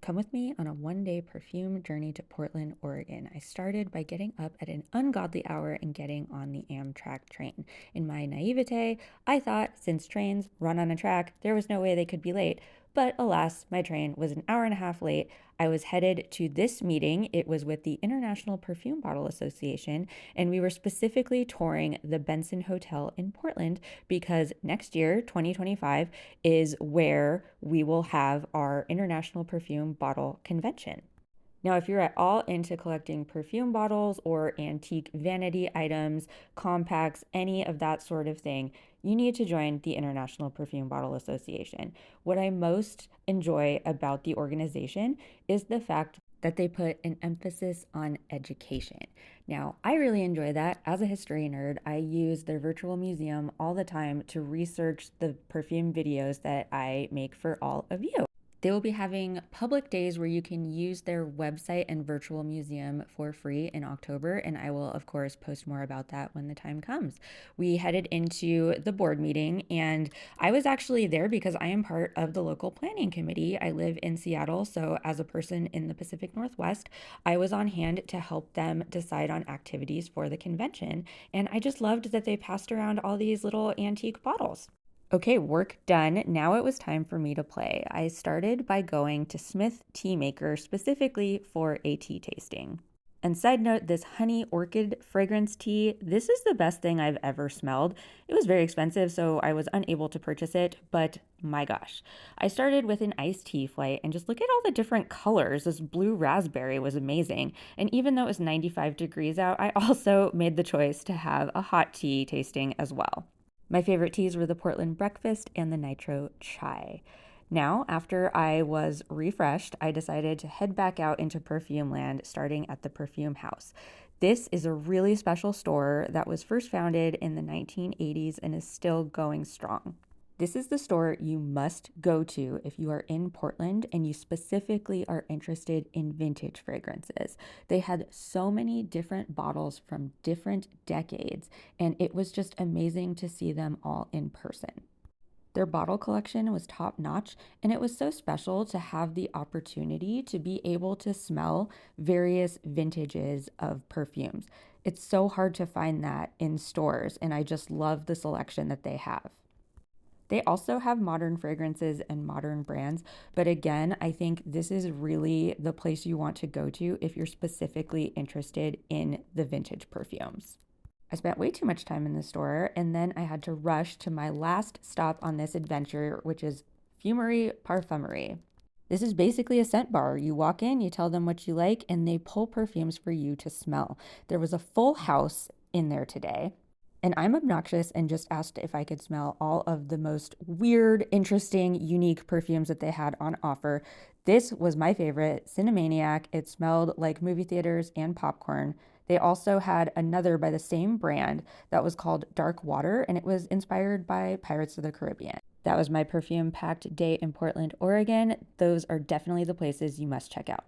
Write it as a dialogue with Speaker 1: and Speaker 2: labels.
Speaker 1: Come with me on a one-day perfume journey to Portland, Oregon. I started by getting up at an ungodly hour and getting on the Amtrak train. In my naivete, I thought since trains run on a track, there was no way they could be late. But alas, my train was an hour and a half late. I was headed to this meeting. It was with the International Perfume Bottle Association, and we were specifically touring the Benson Hotel in Portland because next year, 2025, is where we will have our International Perfume Bottle Convention. Now, if you're at all into collecting perfume bottles or antique vanity items, compacts, any of that sort of thing, you need to join the International Perfume Bottle Association. What I most enjoy about the organization is the fact that they put an emphasis on education. Now, I really enjoy that. As a history nerd, I use their virtual museum all the time to research the perfume videos that I make for all of you. They will be having public days where you can use their website and virtual museum for free in October, and I will, of course, post more about that when the time comes. We headed into the board meeting, and I was actually there because I am part of the local planning committee. I live in Seattle, so as a person in the Pacific Northwest, I was on hand to help them decide on activities for the convention, and I just loved that they passed around all these little antique bottles. Okay, work done. Now it was time for me to play. I started by going to Smith Tea Maker specifically for a tea tasting. And side note, this honey orchid fragrance tea, this is the best thing I've ever smelled. It was very expensive, so I was unable to purchase it, but my gosh. I started with an iced tea flight and just look at all the different colors. This blue raspberry was amazing. And even though it was 95 degrees out, I also made the choice to have a hot tea tasting as well. My favorite teas were the Portland Breakfast and the Nitro Chai. Now, after I was refreshed, I decided to head back out into Perfume Land, starting at the Perfume House. This is a really special store that was first founded in the 1980s and is still going strong. This is the store you must go to if you are in Portland and you specifically are interested in vintage fragrances. They had so many different bottles from different decades, and it was just amazing to see them all in person. Their bottle collection was top notch, and it was so special to have the opportunity to be able to smell various vintages of perfumes. It's so hard to find that in stores, and I just love the selection that they have. They also have modern fragrances and modern brands, but again, I think this is really the place you want to go to if you're specifically interested in the vintage perfumes. I spent way too much time in the store, and then I had to rush to my last stop on this adventure, which is Fumery Parfumerie. This is basically a scent bar. You walk in, you tell them what you like, and they pull perfumes for you to smell. There was a full house in there today. And I'm obnoxious and just asked if I could smell all of the most weird, interesting, unique perfumes that they had on offer. This was my favorite, Cinemaniac. It smelled like movie theaters and popcorn. They also had another by the same brand that was called Dark Water, and it was inspired by Pirates of the Caribbean. That was my perfume packed day in Portland, Oregon. Those are definitely the places you must check out.